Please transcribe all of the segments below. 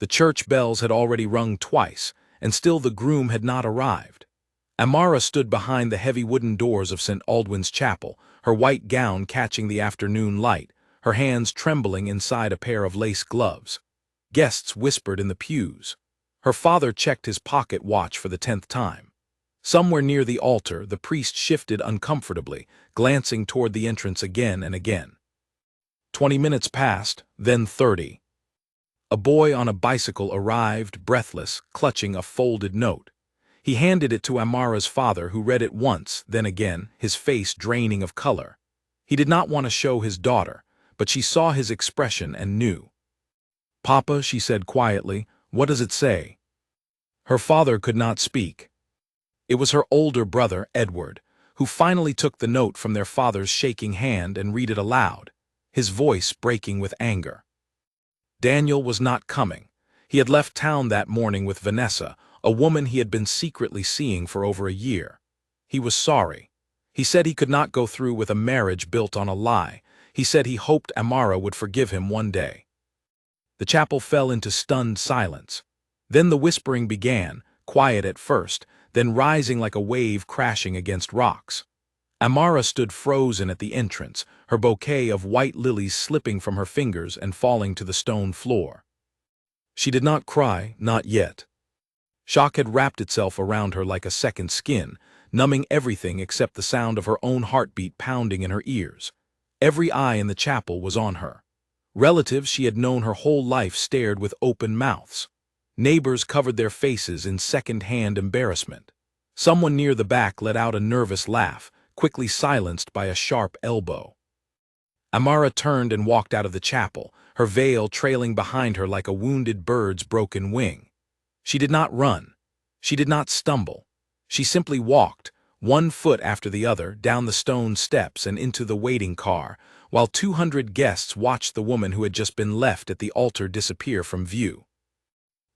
The church bells had already rung twice, and still the groom had not arrived. Amara stood behind the heavy wooden doors of St. Aldwyn's chapel, her white gown catching the afternoon light, her hands trembling inside a pair of lace gloves. Guests whispered in the pews. Her father checked his pocket watch for the 10th time. Somewhere near the altar, the priest shifted uncomfortably, glancing toward the entrance again and again. 20 minutes passed, then 30. A boy on a bicycle arrived, breathless, clutching a folded note. He handed it to Amara's father, who read it once, then again, his face draining of color. He did not want to show his daughter, but she saw his expression and knew. "Papa," she said quietly, "what does it say?" Her father could not speak. It was her older brother, Edward, who finally took the note from their father's shaking hand and read it aloud, his voice breaking with anger. Daniel was not coming. He had left town that morning with Vanessa, a woman he had been secretly seeing for over a year. He was sorry. He said he could not go through with a marriage built on a lie. He said he hoped Amara would forgive him one day. The chapel fell into stunned silence. Then the whispering began, quiet at first, then rising like a wave crashing against rocks. Amara stood frozen at the entrance, her bouquet of white lilies slipping from her fingers and falling to the stone floor. She did not cry, not yet. Shock had wrapped itself around her like a second skin, numbing everything except the sound of her own heartbeat pounding in her ears. Every eye in the chapel was on her. Relatives she had known her whole life stared with open mouths. Neighbors covered their faces in second-hand embarrassment. Someone near the back let out a nervous laugh, quickly silenced by a sharp elbow. Amara turned and walked out of the chapel, her veil trailing behind her like a wounded bird's broken wing. She did not run. She did not stumble. She simply walked, one foot after the other, down the stone steps and into the waiting car, while 200 guests watched the woman who had just been left at the altar disappear from view.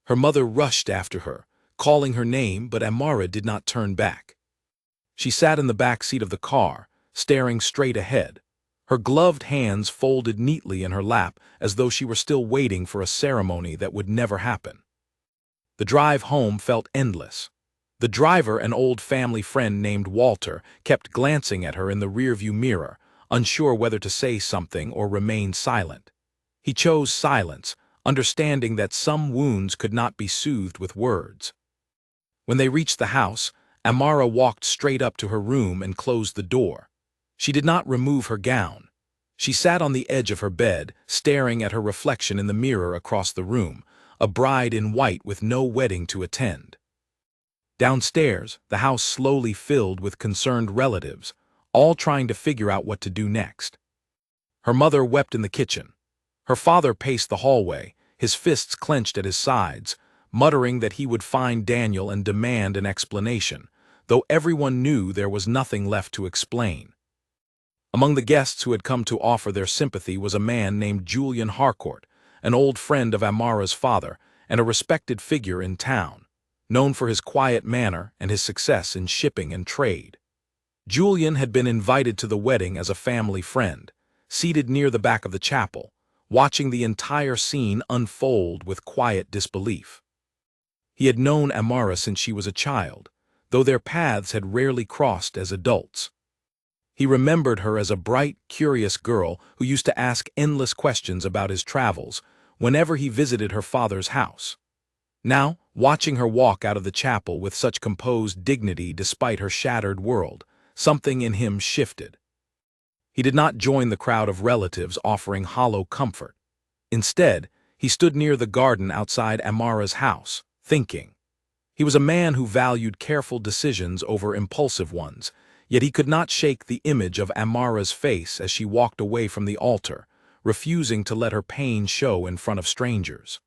Her mother rushed after her, calling her name, but Amara did not turn back. She sat in the back seat of the car, staring straight ahead, her gloved hands folded neatly in her lap as though she were still waiting for a ceremony that would never happen. The drive home felt endless. The driver, an old family friend named Walter, kept glancing at her in the rearview mirror, unsure whether to say something or remain silent. He chose silence, understanding that some wounds could not be soothed with words. When they reached the house, Amara walked straight up to her room and closed the door. She did not remove her gown. She sat on the edge of her bed, staring at her reflection in the mirror across the room, a bride in white with no wedding to attend. Downstairs, the house slowly filled with concerned relatives, all trying to figure out what to do next. Her mother wept in the kitchen. Her father paced the hallway, his fists clenched at his sides, muttering that he would find Daniel and demand an explanation, though everyone knew there was nothing left to explain. Among the guests who had come to offer their sympathy was a man named Julian Harcourt, an old friend of Amara's father and a respected figure in town, known for his quiet manner and his success in shipping and trade. Julian had been invited to the wedding as a family friend, seated near the back of the chapel, watching the entire scene unfold with quiet disbelief. He had known Amara since she was a child, though their paths had rarely crossed as adults. He remembered her as a bright, curious girl who used to ask endless questions about his travels whenever he visited her father's house. Now, watching her walk out of the chapel with such composed dignity despite her shattered world, something in him shifted. He did not join the crowd of relatives offering hollow comfort. Instead, he stood near the garden outside Amara's house, thinking. He was a man who valued careful decisions over impulsive ones, yet he could not shake the image of Amara's face as she walked away from the altar, refusing to let her pain show in front of strangers.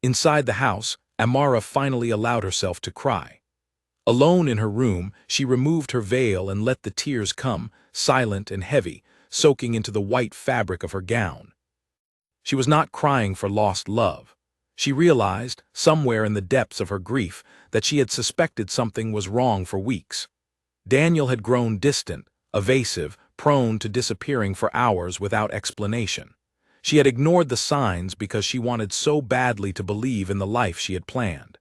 Inside the house, Amara finally allowed herself to cry. Alone in her room, she removed her veil and let the tears come, silent and heavy, soaking into the white fabric of her gown. She was not crying for lost love. She realized, somewhere in the depths of her grief, that she had suspected something was wrong for weeks. Daniel had grown distant, evasive, prone to disappearing for hours without explanation. She had ignored the signs because she wanted so badly to believe in the life she had planned.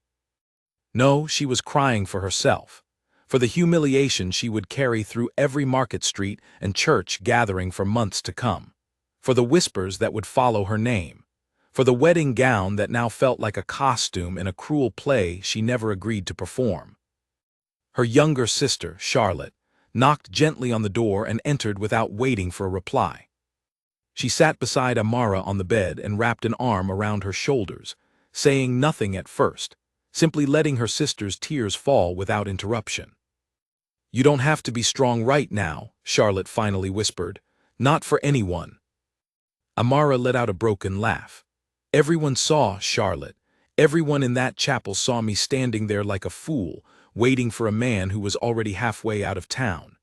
No, she was crying for herself, for the humiliation she would carry through every market street and church gathering for months to come, for the whispers that would follow her name, for the wedding gown that now felt like a costume in a cruel play she never agreed to perform. Her younger sister, Charlotte, knocked gently on the door and entered without waiting for a reply. She sat beside Amara on the bed and wrapped an arm around her shoulders, saying nothing at first, simply letting her sister's tears fall without interruption. "You don't have to be strong right now," Charlotte finally whispered. "Not for anyone." Amara let out a broken laugh. "Everyone saw, Charlotte. Everyone in that chapel saw me standing there like a fool, waiting for a man who was already halfway out of town."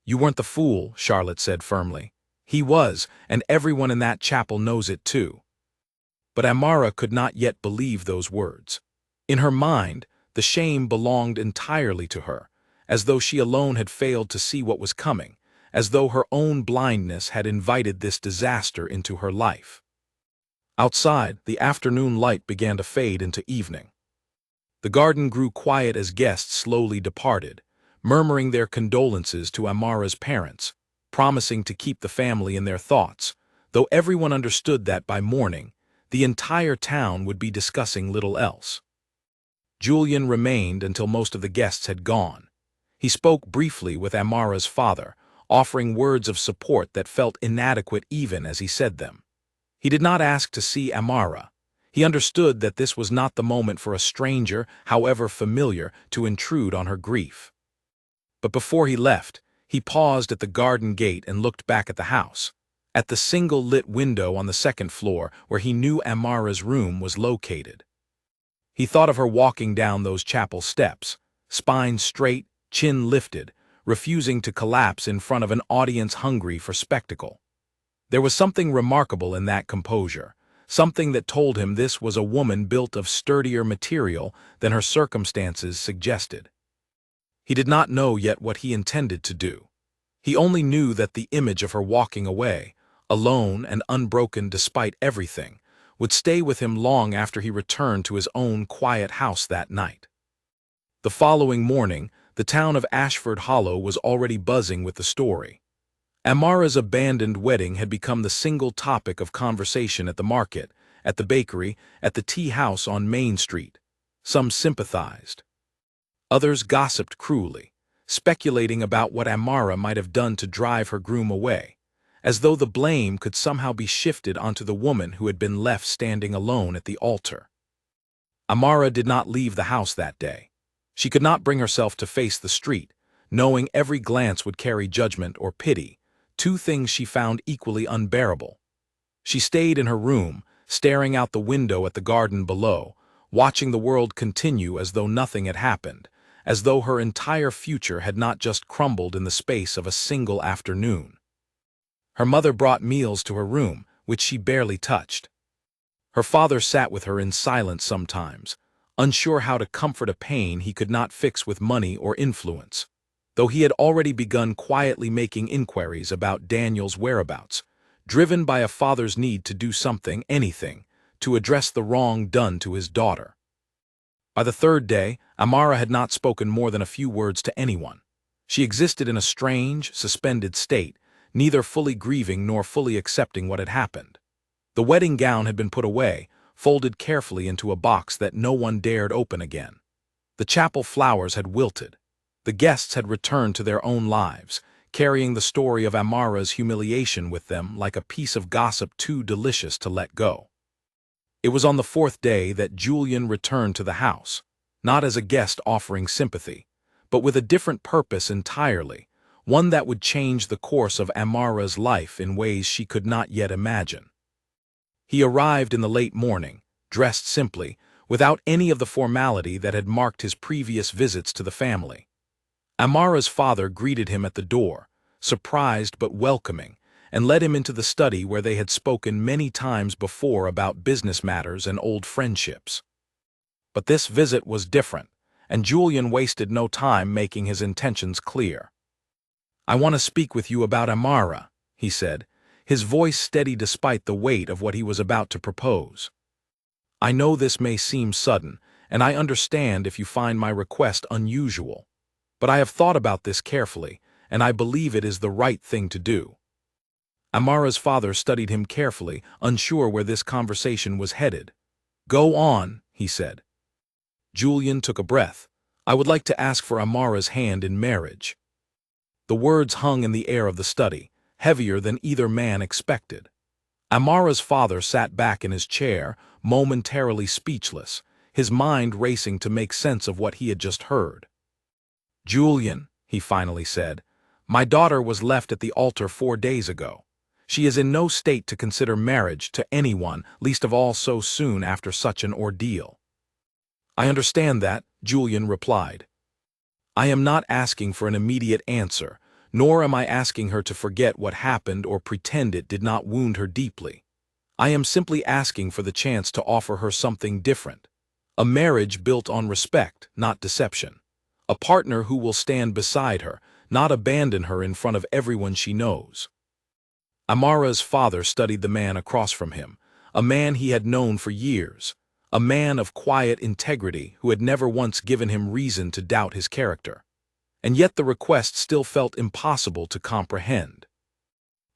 "You weren't the fool," Charlotte said firmly. "He was, and everyone in that chapel knows it too." But Amara could not yet believe those words. In her mind, the shame belonged entirely to her, as though she alone had failed to see what was coming, as though her own blindness had invited this disaster into her life. Outside, the afternoon light began to fade into evening. The garden grew quiet as guests slowly departed, murmuring their condolences to Amara's parents, promising to keep the family in their thoughts, though everyone understood that by morning, the entire town would be discussing little else. Julian remained until most of the guests had gone. He spoke briefly with Amara's father, offering words of support that felt inadequate even as he said them. He did not ask to see Amara. He understood that this was not the moment for a stranger, however familiar, to intrude on her grief. But before he left, he paused at the garden gate and looked back at the house, at the single lit window on the second floor where he knew Amara's room was located. He thought of her walking down those chapel steps, spine straight, chin lifted, refusing to collapse in front of an audience hungry for spectacle. There was something remarkable in that composure, something that told him this was a woman built of sturdier material than her circumstances suggested. He did not know yet what he intended to do. He only knew that the image of her walking away, alone and unbroken despite everything, would stay with him long after he returned to his own quiet house that night. The following morning, the town of Ashford Hollow was already buzzing with the story. Amara's abandoned wedding had become the single topic of conversation at the market, at the bakery, at the tea house on Main Street. Some sympathized. Others gossiped cruelly, speculating about what Amara might have done to drive her groom away, as though the blame could somehow be shifted onto the woman who had been left standing alone at the altar. Amara did not leave the house that day. She could not bring herself to face the street, knowing every glance would carry judgment or pity, two things she found equally unbearable. She stayed in her room, staring out the window at the garden below, watching the world continue as though nothing had happened, as though her entire future had not just crumbled in the space of a single afternoon. Her mother brought meals to her room, which she barely touched. Her father sat with her in silence sometimes, unsure how to comfort a pain he could not fix with money or influence, though he had already begun quietly making inquiries about Daniel's whereabouts, driven by a father's need to do something, anything, to address the wrong done to his daughter. By the third day, Amara had not spoken more than a few words to anyone. She existed in a strange, suspended state, neither fully grieving nor fully accepting what had happened. The wedding gown had been put away, folded carefully into a box that no one dared open again. The chapel flowers had wilted. The guests had returned to their own lives, carrying the story of Amara's humiliation with them like a piece of gossip too delicious to let go. It was on the fourth day that Julian returned to the house, not as a guest offering sympathy, but with a different purpose entirely, one that would change the course of Amara's life in ways she could not yet imagine. He arrived in the late morning, dressed simply, without any of the formality that had marked his previous visits to the family. Amara's father greeted him at the door, surprised but welcoming, and led him into the study where they had spoken many times before about business matters and old friendships. But this visit was different, and Julian wasted no time making his intentions clear. "I want to speak with you about Amara," he said, his voice steady despite the weight of what he was about to propose. "I know this may seem sudden, and I understand if you find my request unusual. But I have thought about this carefully, and I believe it is the right thing to do." Amara's father studied him carefully, unsure where this conversation was headed. "Go on," he said. Julian took a breath. "I would like to ask for Amara's hand in marriage." The words hung in the air of the study, heavier than either man expected. Amara's father sat back in his chair, momentarily speechless, his mind racing to make sense of what he had just heard. "Julian," he finally said, "my daughter was left at the altar 4 days ago. She is in no state to consider marriage to anyone, least of all so soon after such an ordeal." "I understand that," Julian replied. "I am not asking for an immediate answer, nor am I asking her to forget what happened or pretend it did not wound her deeply. I am simply asking for the chance to offer her something different. A marriage built on respect, not deception. A partner who will stand beside her, not abandon her in front of everyone she knows." Amara's father studied the man across from him, a man he had known for years, a man of quiet integrity who had never once given him reason to doubt his character. And yet the request still felt impossible to comprehend.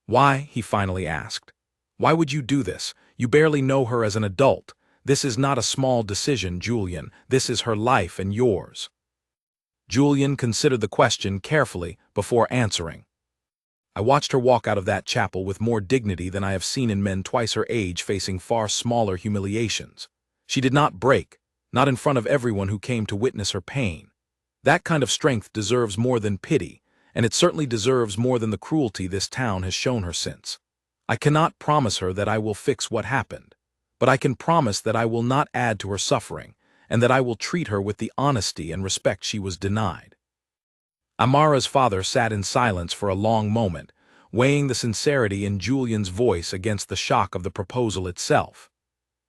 "Why?" he finally asked. "Why would you do this? You barely know her as an adult. This is not a small decision, Julian. This is her life and yours." Julian considered the question carefully before answering. "I watched her walk out of that chapel with more dignity than I have seen in men twice her age facing far smaller humiliations. She did not break, not in front of everyone who came to witness her pain. That kind of strength deserves more than pity, and it certainly deserves more than the cruelty this town has shown her since. I cannot promise her that I will fix what happened, but I can promise that I will not add to her suffering, and that I will treat her with the honesty and respect she was denied." Amara's father sat in silence for a long moment, weighing the sincerity in Julian's voice against the shock of the proposal itself.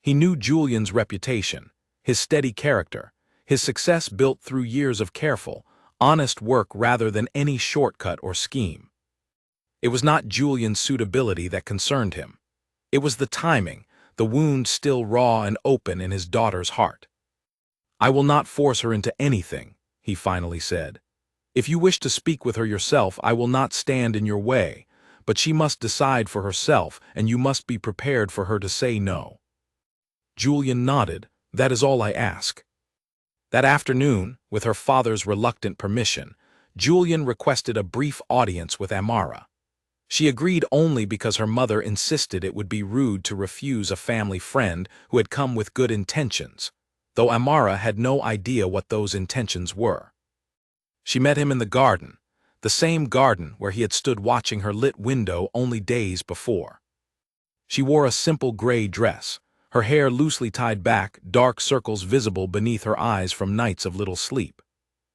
He knew Julian's reputation, his steady character, his success built through years of careful, honest work rather than any shortcut or scheme. It was not Julian's suitability that concerned him. It was the timing, the wound still raw and open in his daughter's heart. "I will not force her into anything," he finally said. "If you wish to speak with her yourself, I will not stand in your way, but she must decide for herself, and you must be prepared for her to say no." Julian nodded. "That is all I ask." That afternoon, with her father's reluctant permission, Julian requested a brief audience with Amara. She agreed only because her mother insisted it would be rude to refuse a family friend who had come with good intentions, though Amara had no idea what those intentions were. She met him in the garden, the same garden where he had stood watching her lit window only days before. She wore a simple gray dress, her hair loosely tied back, dark circles visible beneath her eyes from nights of little sleep.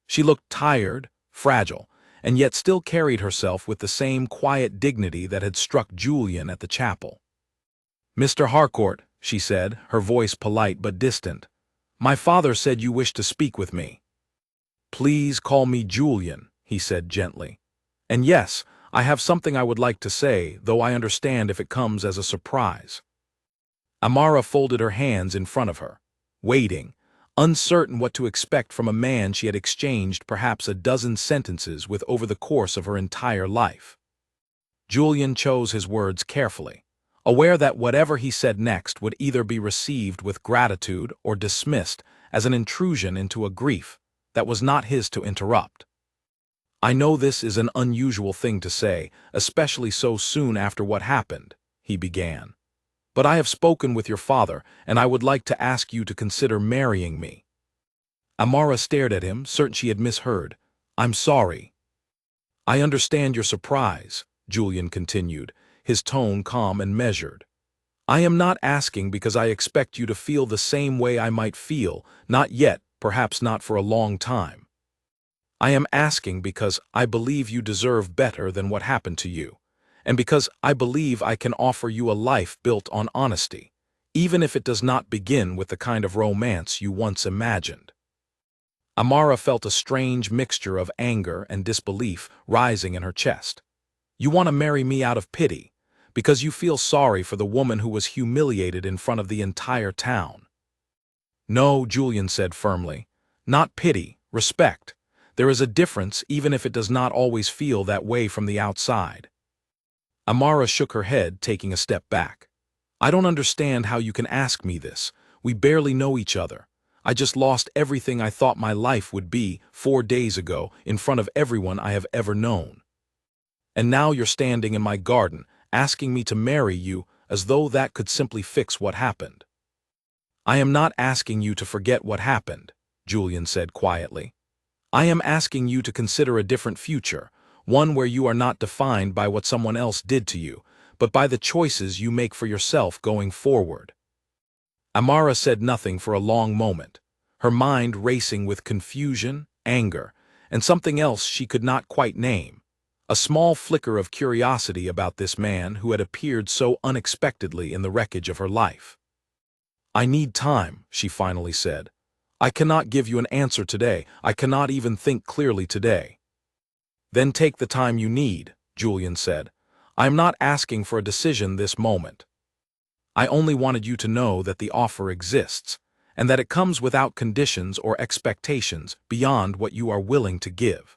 She looked tired, fragile, and yet still carried herself with the same quiet dignity that had struck Julian at the chapel. "Mr. Harcourt," she said, her voice polite but distant, "my father said you wished to speak with me." "Please call me Julian," he said gently. "And yes, I have something I would like to say, though I understand if it comes as a surprise." Amara folded her hands in front of her, waiting, uncertain what to expect from a man she had exchanged perhaps a dozen sentences with over the course of her entire life. Julian chose his words carefully, aware that whatever he said next would either be received with gratitude or dismissed as an intrusion into a grief that was not his to interrupt. "I know this is an unusual thing to say, especially so soon after what happened," he began. "But I have spoken with your father, and I would like to ask you to consider marrying me." Amara stared at him, certain she had misheard. "I'm sorry." "I understand your surprise," Julian continued, his tone calm and measured. "I am not asking because I expect you to feel the same way I might feel, not yet, perhaps not for a long time. I am asking because I believe you deserve better than what happened to you, and because I believe I can offer you a life built on honesty, even if it does not begin with the kind of romance you once imagined." Amara felt a strange mixture of anger and disbelief rising in her chest. "You want to marry me out of pity, Because you feel sorry for the woman who was humiliated in front of the entire town. No, Julian said firmly. Not pity, respect. There is a difference even if it does not always feel that way from the outside. Amara shook her head, taking a step back. I don't understand how you can ask me this. We barely know each other. I just lost everything I thought my life would be 4 days ago in front of everyone I have ever known. And now you're standing in my garden, asking me to marry you as though that could simply fix what happened. I am not asking you to forget what happened, Julian said quietly. I am asking you to consider a different future, one where you are not defined by what someone else did to you, but by the choices you make for yourself going forward. Amara said nothing for a long moment, her mind racing with confusion, anger, and something else she could not quite name, a small flicker of curiosity about this man who had appeared so unexpectedly in the wreckage of her life. I need time, she finally said. I cannot give you an answer today. I cannot even think clearly today. Then take the time you need, Julian said. I am not asking for a decision this moment. I only wanted you to know that the offer exists, and that it comes without conditions or expectations beyond what you are willing to give.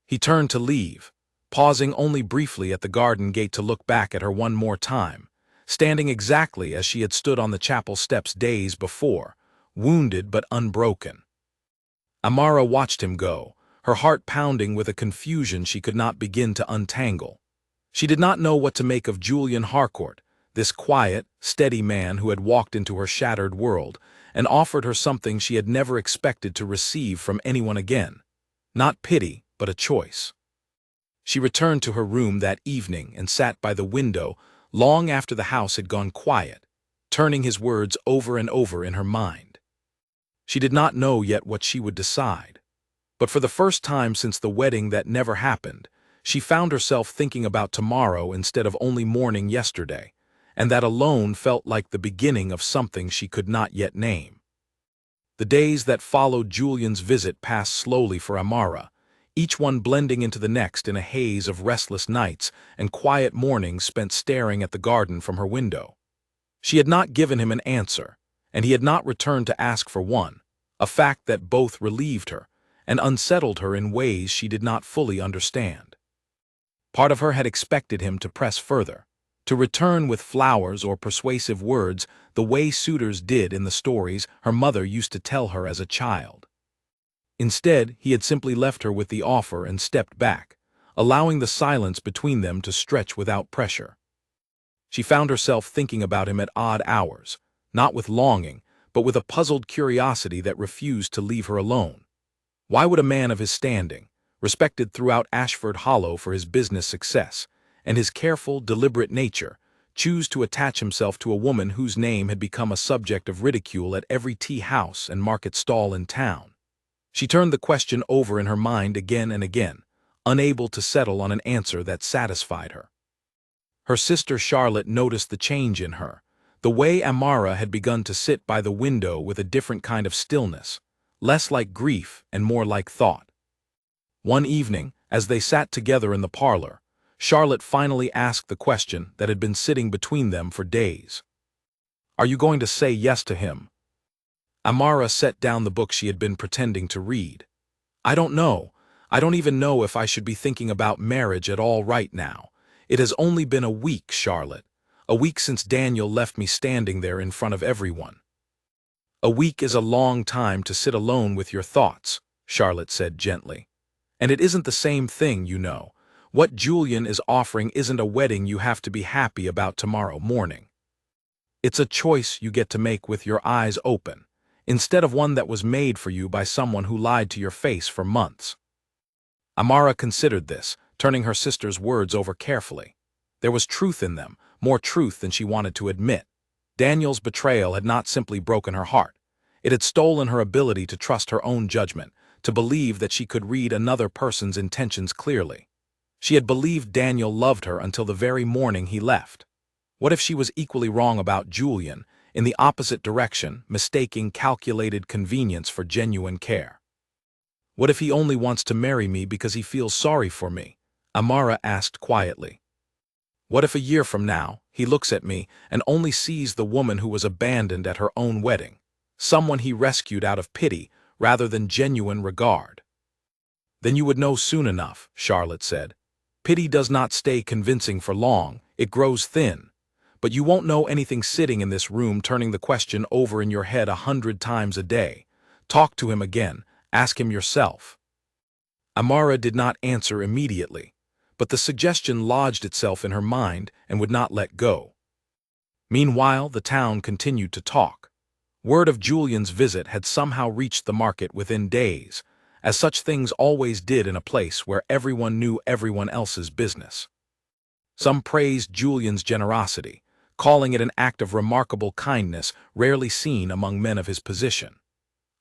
He turned to leave, pausing only briefly at the garden gate to look back at her one more time, standing exactly as she had stood on the chapel steps days before, wounded but unbroken. Amara watched him go, her heart pounding with a confusion she could not begin to untangle. She did not know what to make of Julian Harcourt, this quiet, steady man who had walked into her shattered world and offered her something she had never expected to receive from anyone again. Not pity, but a choice. She returned to her room that evening and sat by the window long after the house had gone quiet, turning his words over and over in her mind. She did not know yet what she would decide, but for the first time since the wedding that never happened, she found herself thinking about tomorrow instead of only mourning yesterday, and that alone felt like the beginning of something she could not yet name. The days that followed Julian's visit passed slowly for Amara, each one blending into the next in a haze of restless nights and quiet mornings spent staring at the garden from her window. She had not given him an answer, and he had not returned to ask for one, a fact that both relieved her and unsettled her in ways she did not fully understand. Part of her had expected him to press further, to return with flowers or persuasive words the way suitors did in the stories her mother used to tell her as a child. Instead, he had simply left her with the offer and stepped back, allowing the silence between them to stretch without pressure. She found herself thinking about him at odd hours, not with longing, but with a puzzled curiosity that refused to leave her alone. Why would a man of his standing, respected throughout Ashford Hollow for his business success and his careful, deliberate nature, choose to attach himself to a woman whose name had become a subject of ridicule at every tea house and market stall in town? She turned the question over in her mind again and again, unable to settle on an answer that satisfied her. Her sister Charlotte noticed the change in her, the way Amara had begun to sit by the window with a different kind of stillness, less like grief and more like thought. One evening, as they sat together in the parlor, Charlotte finally asked the question that had been sitting between them for days. Are you going to say yes to him? Amara set down the book she had been pretending to read. I don't know. I don't even know if I should be thinking about marriage at all right now. It has only been a week, Charlotte. A week since Daniel left me standing there in front of everyone. A week is a long time to sit alone with your thoughts, Charlotte said gently. And it isn't the same thing, you know. What Julian is offering isn't a wedding you have to be happy about tomorrow morning. It's a choice you get to make with your eyes open, instead of one that was made for you by someone who lied to your face for months. Amara considered this, turning her sister's words over carefully. There was truth in them, more truth than she wanted to admit. Daniel's betrayal had not simply broken her heart. It had stolen her ability to trust her own judgment, to believe that she could read another person's intentions clearly. She had believed Daniel loved her until the very morning he left. What if she was equally wrong about Julian, in the opposite direction, mistaking calculated convenience for genuine care? What if he only wants to marry me because he feels sorry for me? Amara asked quietly. What if a year from now, he looks at me and only sees the woman who was abandoned at her own wedding, someone he rescued out of pity rather than genuine regard? Then you would know soon enough, Charlotte said. Pity does not stay convincing for long, it grows thin. But you won't know anything sitting in this room turning the question over in your head 100 times a day. Talk to him again, ask him yourself. Amara did not answer immediately, but the suggestion lodged itself in her mind and would not let go. Meanwhile, the town continued to talk. Word of Julian's visit had somehow reached the market within days, as such things always did in a place where everyone knew everyone else's business. Some praised Julian's generosity, calling it an act of remarkable kindness rarely seen among men of his position.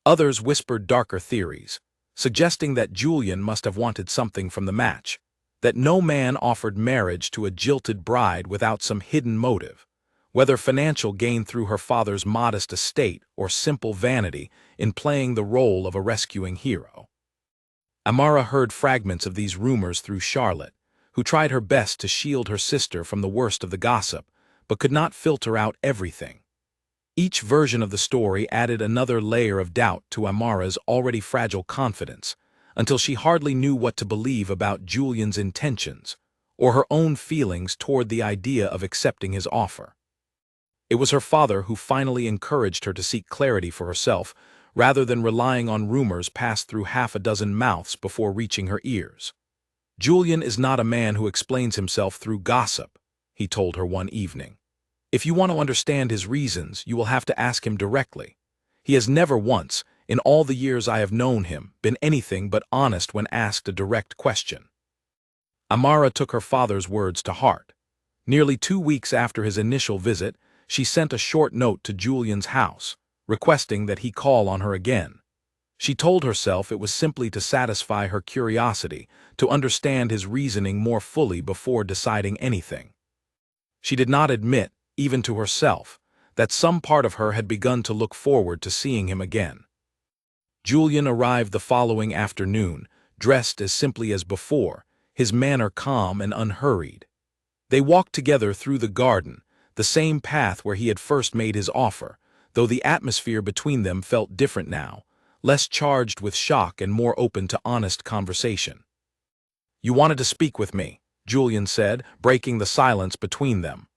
Others whispered darker theories, suggesting that Julian must have wanted something from the match, that no man offered marriage to a jilted bride without some hidden motive, whether financial gain through her father's modest estate or simple vanity in playing the role of a rescuing hero. Amara heard fragments of these rumors through Charlotte, who tried her best to shield her sister from the worst of the gossip, but could not filter out everything. Each version of the story added another layer of doubt to Amara's already fragile confidence, until she hardly knew what to believe about Julian's intentions, or her own feelings toward the idea of accepting his offer. It was her father who finally encouraged her to seek clarity for herself, rather than relying on rumors passed through half a dozen mouths before reaching her ears. Julian is not a man who explains himself through gossip, he told her one evening. If you want to understand his reasons, you will have to ask him directly. He has never once, in all the years I have known him, been anything but honest when asked a direct question. Amara took her father's words to heart. Nearly 2 weeks after his initial visit, she sent a short note to Julian's house, requesting that he call on her again. She told herself it was simply to satisfy her curiosity, to understand his reasoning more fully before deciding anything. She did not admit, even to herself, that some part of her had begun to look forward to seeing him again. Julian arrived the following afternoon, dressed as simply as before, his manner calm and unhurried. They walked together through the garden, the same path where he had first made his offer, though the atmosphere between them felt different now, less charged with shock and more open to honest conversation. "You wanted to speak with me," Julian said, breaking the silence between them.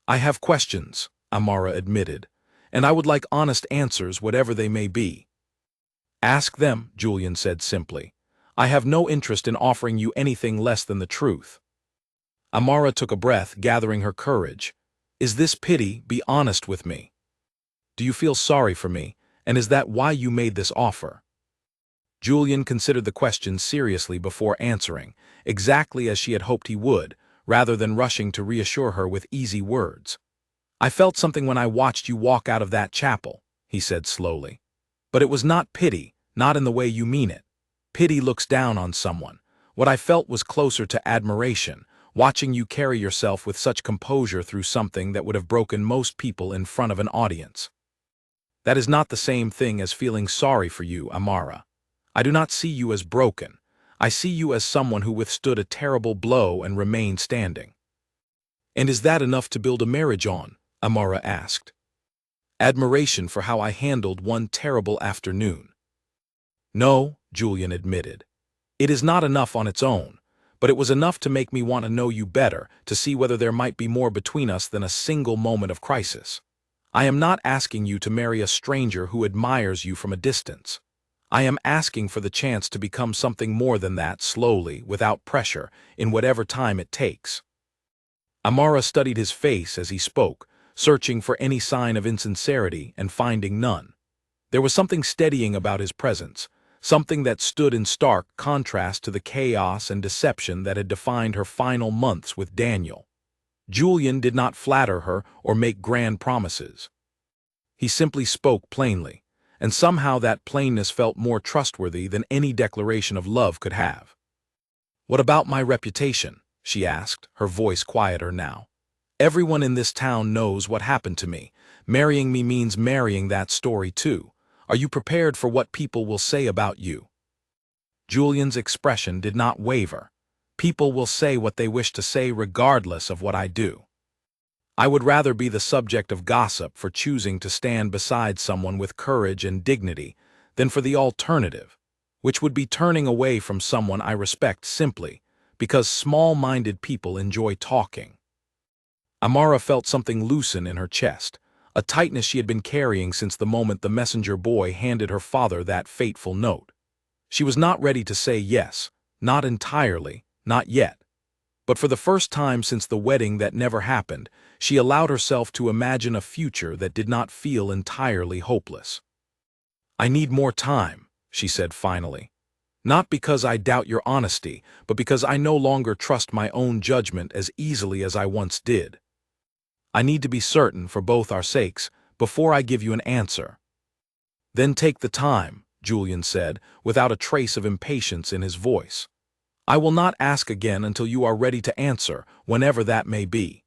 "I have questions," Amara admitted, "and I would like honest answers, whatever they may be." "Ask them," Julian said simply. "I have no interest in offering you anything less than the truth." Amara took a breath, gathering her courage. "Is this pity? Be honest with me. Do you feel sorry for me, and is that why you made this offer?" Julian considered the question seriously before answering, exactly as she had hoped he would, rather than rushing to reassure her with easy words. "I felt something when I watched you walk out of that chapel," he said slowly. "But it was not pity, not in the way you mean it. Pity looks down on someone. What I felt was closer to admiration, watching you carry yourself with such composure through something that would have broken most people in front of an audience. That is not the same thing as feeling sorry for you, Amara. I do not see you as broken. I see you as someone who withstood a terrible blow and remained standing." "And is that enough to build a marriage on?" Amara asked. "Admiration for how I handled one terrible afternoon." "No," Julian admitted. "It is not enough on its own, but it was enough to make me want to know you better, to see whether there might be more between us than a single moment of crisis. I am not asking you to marry a stranger who admires you from a distance. I am asking for the chance to become something more than that, slowly, without pressure, in whatever time it takes." Amara studied his face as he spoke, searching for any sign of insincerity and finding none. There was something steadying about his presence, something that stood in stark contrast to the chaos and deception that had defined her final months with Daniel. Julian did not flatter her or make grand promises. He simply spoke plainly, and somehow that plainness felt more trustworthy than any declaration of love could have. "What about my reputation?" she asked, her voice quieter now. "Everyone in this town knows what happened to me. Marrying me means marrying that story too. Are you prepared for what people will say about you?" Julian's expression did not waver. People will say what they wish to say regardless of what I do. I would rather be the subject of gossip for choosing to stand beside someone with courage and dignity than for the alternative, which would be turning away from someone I respect simply because small-minded people enjoy talking. Amara felt something loosen in her chest, a tightness she had been carrying since the moment the messenger boy handed her father that fateful note. She was not ready to say yes, not entirely, not yet. But for the first time since the wedding that never happened, she allowed herself to imagine a future that did not feel entirely hopeless. "I need more time," she said finally. "Not because I doubt your honesty, but because I no longer trust my own judgment as easily as I once did. I need to be certain, for both our sakes, before I give you an answer." "Then take the time," Julian said, without a trace of impatience in his voice. "I will not ask again until you are ready to answer, whenever that may be."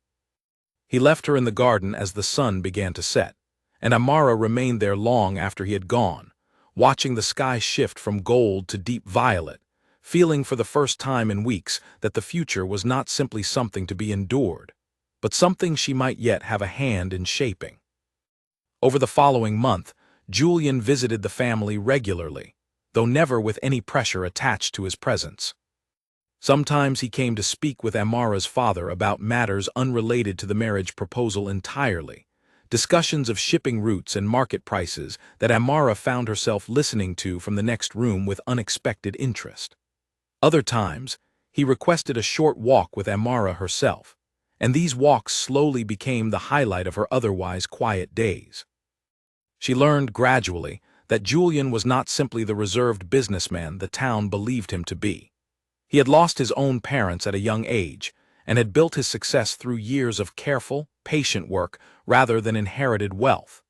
He left her in the garden as the sun began to set, and Amara remained there long after he had gone, watching the sky shift from gold to deep violet, feeling for the first time in weeks that the future was not simply something to be endured, but something she might yet have a hand in shaping. Over the following month, Julian visited the family regularly, though never with any pressure attached to his presence. Sometimes he came to speak with Amara's father about matters unrelated to the marriage proposal entirely, discussions of shipping routes and market prices that Amara found herself listening to from the next room with unexpected interest. Other times, he requested a short walk with Amara herself, and these walks slowly became the highlight of her otherwise quiet days. She learned gradually that Julian was not simply the reserved businessman the town believed him to be. He had lost his own parents at a young age and had built his success through years of careful, patient work rather than inherited wealth.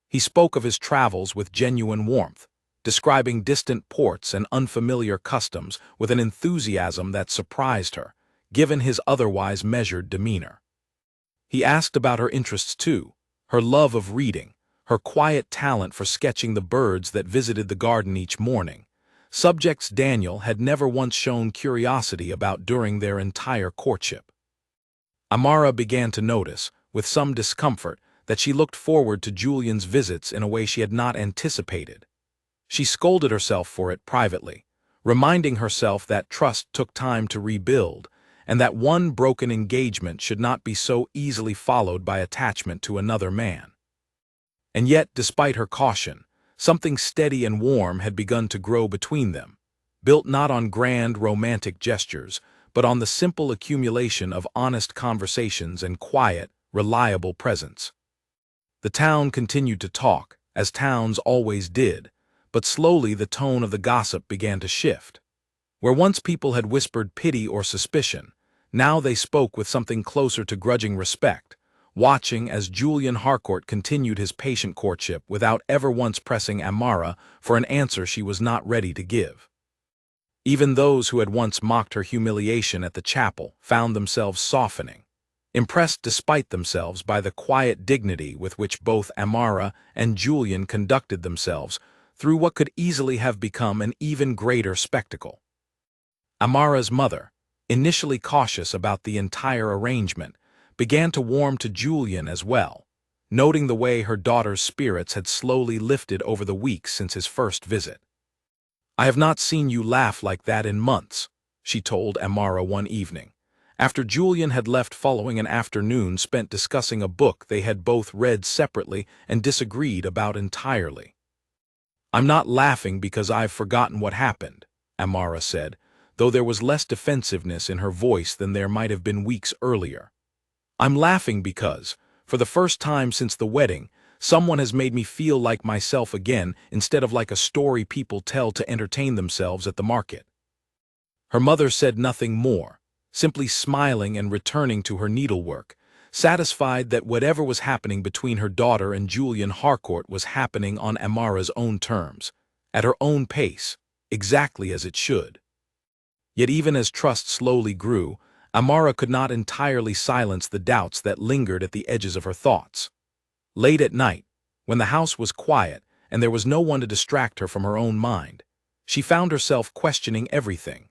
He spoke of his travels with genuine warmth, describing distant ports and unfamiliar customs with an enthusiasm that surprised her, given his otherwise measured demeanor. He asked about her interests too, her love of reading, her quiet talent for sketching the birds that visited the garden each morning, subjects Daniel had never once shown curiosity about during their entire courtship. Amara began to notice, with some discomfort, that she looked forward to Julian's visits in a way she had not anticipated. She scolded herself for it privately, reminding herself that trust took time to rebuild, and that one broken engagement should not be so easily followed by attachment to another man. And yet, despite her caution, something steady and warm had begun to grow between them, built not on grand romantic gestures, but on the simple accumulation of honest conversations and quiet, reliable presence. The town continued to talk, as towns always did, but slowly the tone of the gossip began to shift. Where once people had whispered pity or suspicion, now they spoke with something closer to grudging respect, watching as Julian Harcourt continued his patient courtship without ever once pressing Amara for an answer she was not ready to give. Even those who had once mocked her humiliation at the chapel found themselves softening, impressed despite themselves by the quiet dignity with which both Amara and Julian conducted themselves through what could easily have become an even greater spectacle. Amara's mother, initially cautious about the entire arrangement, began to warm to Julian as well, noting the way her daughter's spirits had slowly lifted over the weeks since his first visit. "I have not seen you laugh like that in months," she told Amara one evening, after Julian had left following an afternoon spent discussing a book they had both read separately and disagreed about entirely. "I'm not laughing because I've forgotten what happened," Amara said, though there was less defensiveness in her voice than there might have been weeks earlier. "I'm laughing because, for the first time since the wedding, someone has made me feel like myself again instead of like a story people tell to entertain themselves at the market." Her mother said nothing more, simply smiling and returning to her needlework, satisfied that whatever was happening between her daughter and Julian Harcourt was happening on Amara's own terms, at her own pace, exactly as it should. Yet even as trust slowly grew, Amara could not entirely silence the doubts that lingered at the edges of her thoughts. Late at night, when the house was quiet and there was no one to distract her from her own mind, she found herself questioning everything.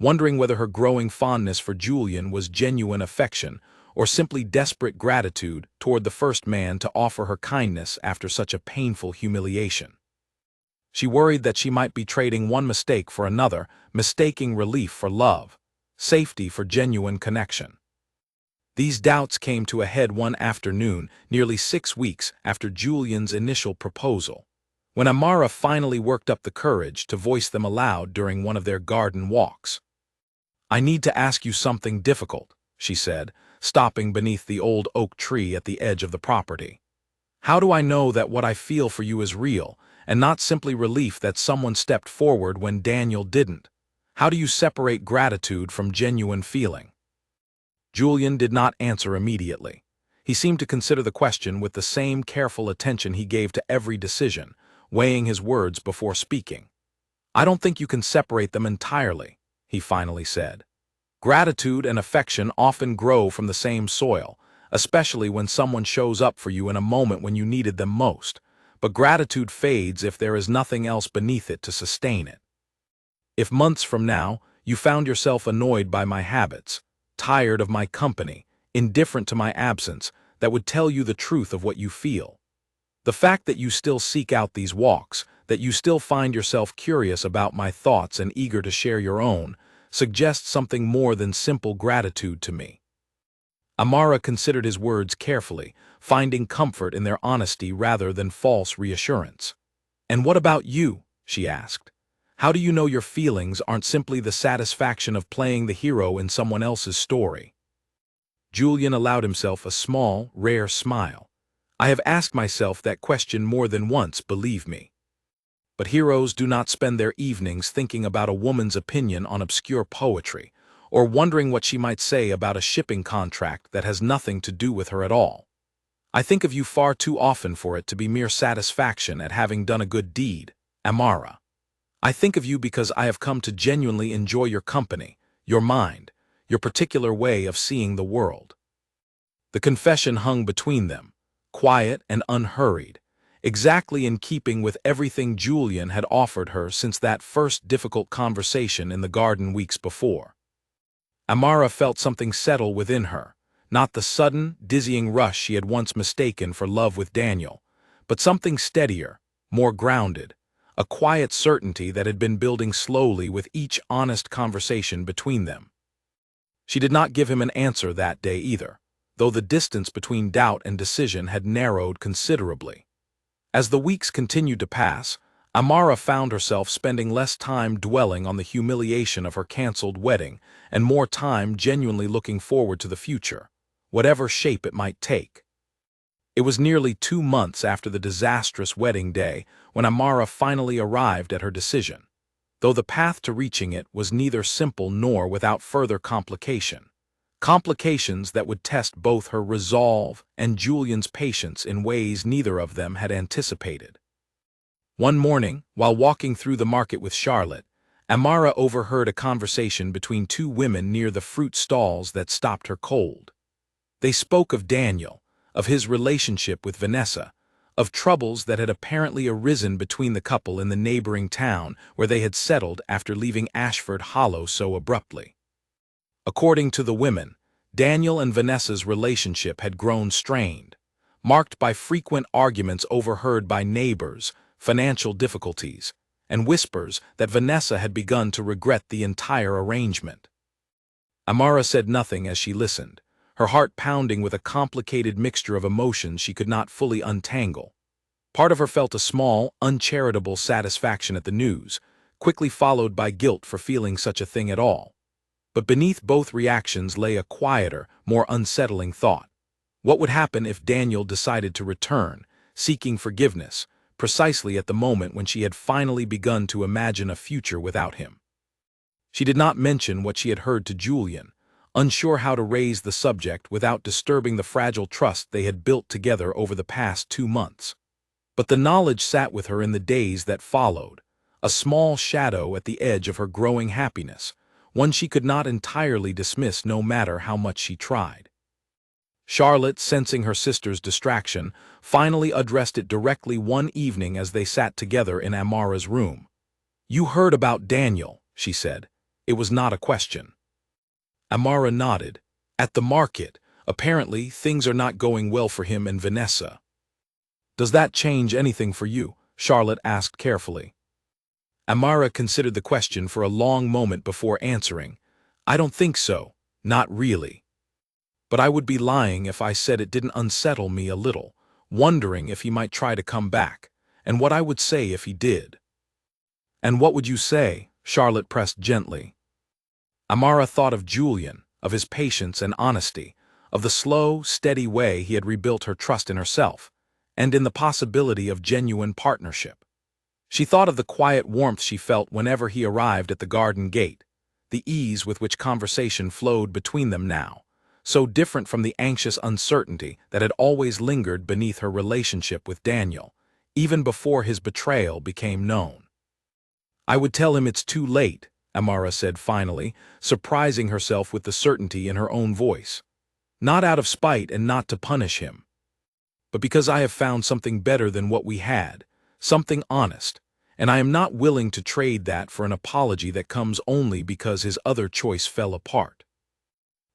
wondering whether her growing fondness for Julian was genuine affection or simply desperate gratitude toward the first man to offer her kindness after such a painful humiliation. She worried that she might be trading one mistake for another, mistaking relief for love, safety for genuine connection. These doubts came to a head one afternoon, nearly 6 weeks after Julian's initial proposal, when Amara finally worked up the courage to voice them aloud during one of their garden walks. "I need to ask you something difficult," she said, stopping beneath the old oak tree at the edge of the property. "How do I know that what I feel for you is real, and not simply relief that someone stepped forward when Daniel didn't? How do you separate gratitude from genuine feeling?" Julian did not answer immediately. He seemed to consider the question with the same careful attention he gave to every decision, weighing his words before speaking. "I don't think you can separate them entirely," he finally said. "Gratitude and affection often grow from the same soil, especially when someone shows up for you in a moment when you needed them most, but gratitude fades if there is nothing else beneath it to sustain it. If months from now you found yourself annoyed by my habits, tired of my company, indifferent to my absence, that would tell you the truth of what you feel. The fact that you still seek out these walks, that you still find yourself curious about my thoughts and eager to share your own, suggests something more than simple gratitude to me." Amara considered his words carefully, finding comfort in their honesty rather than false reassurance. "And what about you?" she asked. "How do you know your feelings aren't simply the satisfaction of playing the hero in someone else's story?" Julian allowed himself a small, rare smile. "I have asked myself that question more than once, believe me. But heroes do not spend their evenings thinking about a woman's opinion on obscure poetry, or wondering what she might say about a shipping contract that has nothing to do with her at all. I think of you far too often for it to be mere satisfaction at having done a good deed, Amara. I think of you because I have come to genuinely enjoy your company, your mind, your particular way of seeing the world." The confession hung between them, quiet and unhurried, exactly in keeping with everything Julian had offered her since that first difficult conversation in the garden weeks before. Amara felt something settle within her, not the sudden, dizzying rush she had once mistaken for love with Daniel, but something steadier, more grounded, a quiet certainty that had been building slowly with each honest conversation between them. She did not give him an answer that day either, though the distance between doubt and decision had narrowed considerably. As the weeks continued to pass, Amara found herself spending less time dwelling on the humiliation of her canceled wedding and more time genuinely looking forward to the future, whatever shape it might take. It was nearly 2 months after the disastrous wedding day when Amara finally arrived at her decision, though the path to reaching it was neither simple nor without further complication. Complications that would test both her resolve and Julian's patience in ways neither of them had anticipated. One morning, while walking through the market with Charlotte, Amara overheard a conversation between 2 women near the fruit stalls that stopped her cold. They spoke of Daniel, of his relationship with Vanessa, of troubles that had apparently arisen between the couple in the neighboring town where they had settled after leaving Ashford Hollow so abruptly. According to the women, Daniel and Vanessa's relationship had grown strained, marked by frequent arguments overheard by neighbors, financial difficulties, and whispers that Vanessa had begun to regret the entire arrangement. Amara said nothing as she listened, her heart pounding with a complicated mixture of emotions she could not fully untangle. Part of her felt a small, uncharitable satisfaction at the news, quickly followed by guilt for feeling such a thing at all. But beneath both reactions lay a quieter, more unsettling thought. What would happen if Daniel decided to return, seeking forgiveness, precisely at the moment when she had finally begun to imagine a future without him? She did not mention what she had heard to Julian, unsure how to raise the subject without disturbing the fragile trust they had built together over the past 2 months. But the knowledge sat with her in the days that followed, a small shadow at the edge of her growing happiness, one she could not entirely dismiss no matter how much she tried. Charlotte, sensing her sister's distraction, finally addressed it directly one evening as they sat together in Amara's room. "You heard about Daniel," she said. It was not a question. Amara nodded. At the market, apparently things are not going well for him and Vanessa. Does that change anything for you? Charlotte asked carefully. Amara considered the question for a long moment before answering. I don't think so, not really. But I would be lying if I said it didn't unsettle me a little, wondering if he might try to come back, and what I would say if he did. And what would you say? Charlotte pressed gently. Amara thought of Julian, of his patience and honesty, of the slow, steady way he had rebuilt her trust in herself, and in the possibility of genuine partnership. She thought of the quiet warmth she felt whenever he arrived at the garden gate, the ease with which conversation flowed between them now, so different from the anxious uncertainty that had always lingered beneath her relationship with Daniel, even before his betrayal became known. I would tell him it's too late, Amara said finally, surprising herself with the certainty in her own voice. Not out of spite and not to punish him, but because I have found something better than what we had, something honest, and I am not willing to trade that for an apology that comes only because his other choice fell apart.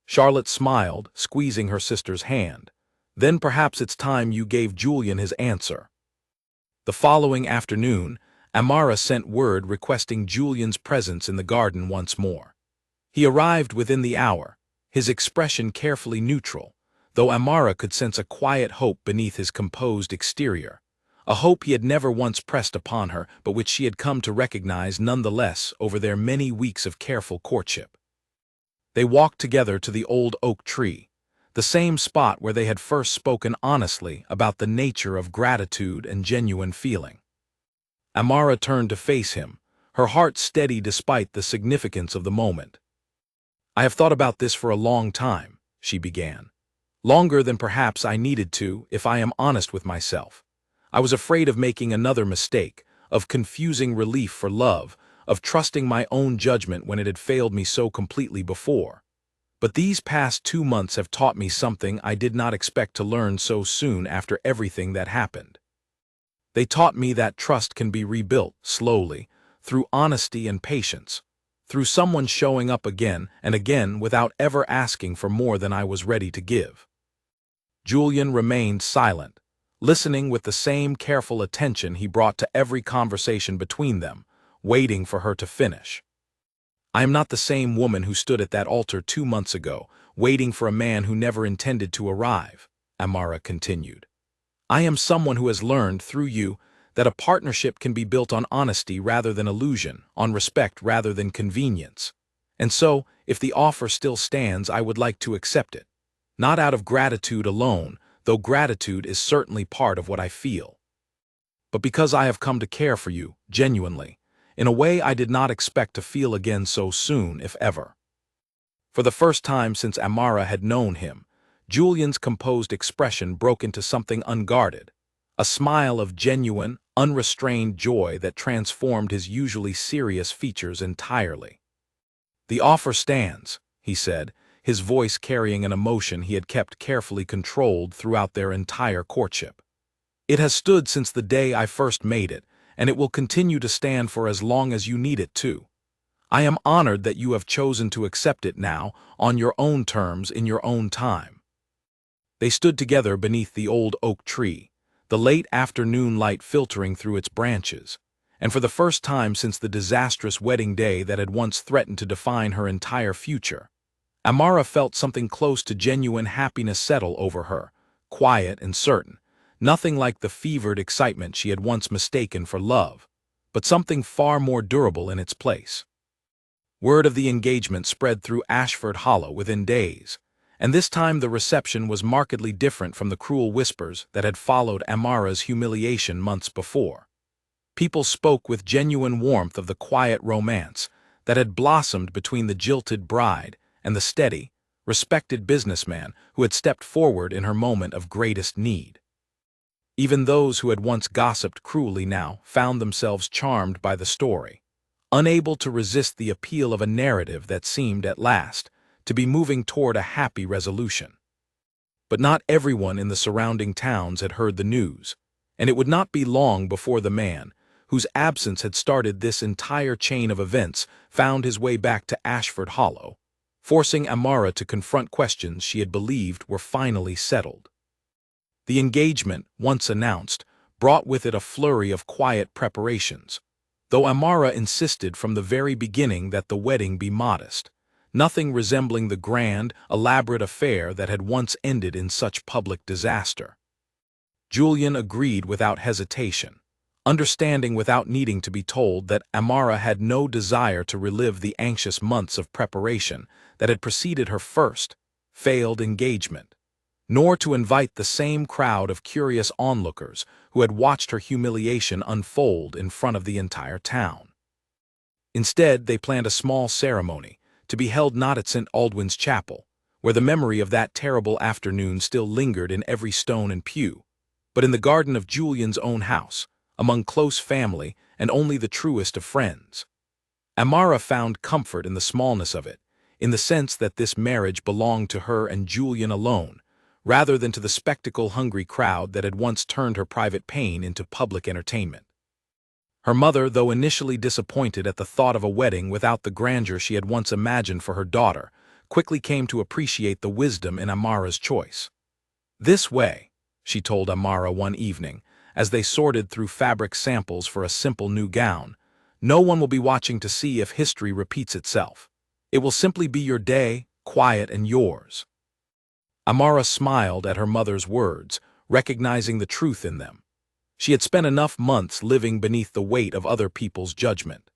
Charlotte smiled, squeezing her sister's hand. Then perhaps it's time you gave Julian his answer. The following afternoon, Amara sent word requesting Julian's presence in the garden once more. He arrived within the hour, his expression carefully neutral, though Amara could sense a quiet hope beneath his composed exterior, a hope he had never once pressed upon her but which she had come to recognize nonetheless over their many weeks of careful courtship. They walked together to the old oak tree, the same spot where they had first spoken honestly about the nature of gratitude and genuine feeling. Amara turned to face him, her heart steady despite the significance of the moment. I have thought about this for a long time, she began. Longer than perhaps I needed to, if I am honest with myself. I was afraid of making another mistake, of confusing relief for love, of trusting my own judgment when it had failed me so completely before. But these past 2 months have taught me something I did not expect to learn so soon after everything that happened. They taught me that trust can be rebuilt, slowly, through honesty and patience, through someone showing up again and again without ever asking for more than I was ready to give. Julian remained silent, listening with the same careful attention he brought to every conversation between them, waiting for her to finish. I am not the same woman who stood at that altar 2 months ago, waiting for a man who never intended to arrive, Amara continued. I am someone who has learned, through you, that a partnership can be built on honesty rather than illusion, on respect rather than convenience. And so, if the offer still stands, I would like to accept it. Not out of gratitude alone, though gratitude is certainly part of what I feel, but because I have come to care for you, genuinely, in a way I did not expect to feel again so soon, if ever. For the first time since Amara had known him, Julian's composed expression broke into something unguarded, a smile of genuine, unrestrained joy that transformed his usually serious features entirely. The offer stands, he said, his voice carrying an emotion he had kept carefully controlled throughout their entire courtship. It has stood since the day I first made it, and it will continue to stand for as long as you need it to. I am honored that you have chosen to accept it now, on your own terms, in your own time. They stood together beneath the old oak tree, the late afternoon light filtering through its branches, and for the first time since the disastrous wedding day that had once threatened to define her entire future, Amara felt something close to genuine happiness settle over her, quiet and certain, nothing like the fevered excitement she had once mistaken for love, but something far more durable in its place. Word of the engagement spread through Ashford Hollow within days, and this time the reception was markedly different from the cruel whispers that had followed Amara's humiliation months before. People spoke with genuine warmth of the quiet romance that had blossomed between the jilted bride and the steady, respected businessman who had stepped forward in her moment of greatest need. Even those who had once gossiped cruelly now found themselves charmed by the story, unable to resist the appeal of a narrative that seemed, at last, to be moving toward a happy resolution. But not everyone in the surrounding towns had heard the news, and it would not be long before the man, whose absence had started this entire chain of events, found his way back to Ashford Hollow, forcing Amara to confront questions she had believed were finally settled. The engagement, once announced, brought with it a flurry of quiet preparations, though Amara insisted from the very beginning that the wedding be modest, nothing resembling the grand, elaborate affair that had once ended in such public disaster. Julian agreed without hesitation, understanding without needing to be told that Amara had no desire to relive the anxious months of preparation that had preceded her first, failed engagement, nor to invite the same crowd of curious onlookers who had watched her humiliation unfold in front of the entire town. Instead, they planned a small ceremony, to be held not at St. Aldwyn's Chapel, where the memory of that terrible afternoon still lingered in every stone and pew, but in the garden of Julian's own house, among close family and only the truest of friends. Amara found comfort in the smallness of it, in the sense that this marriage belonged to her and Julian alone, rather than to the spectacle-hungry crowd that had once turned her private pain into public entertainment. Her mother, though initially disappointed at the thought of a wedding without the grandeur she had once imagined for her daughter, quickly came to appreciate the wisdom in Amara's choice. "This way," she told Amara one evening, as they sorted through fabric samples for a simple new gown, "no one will be watching to see if history repeats itself. It will simply be your day, quiet and yours." Amara smiled at her mother's words, recognizing the truth in them. She had spent enough months living beneath the weight of other people's judgment.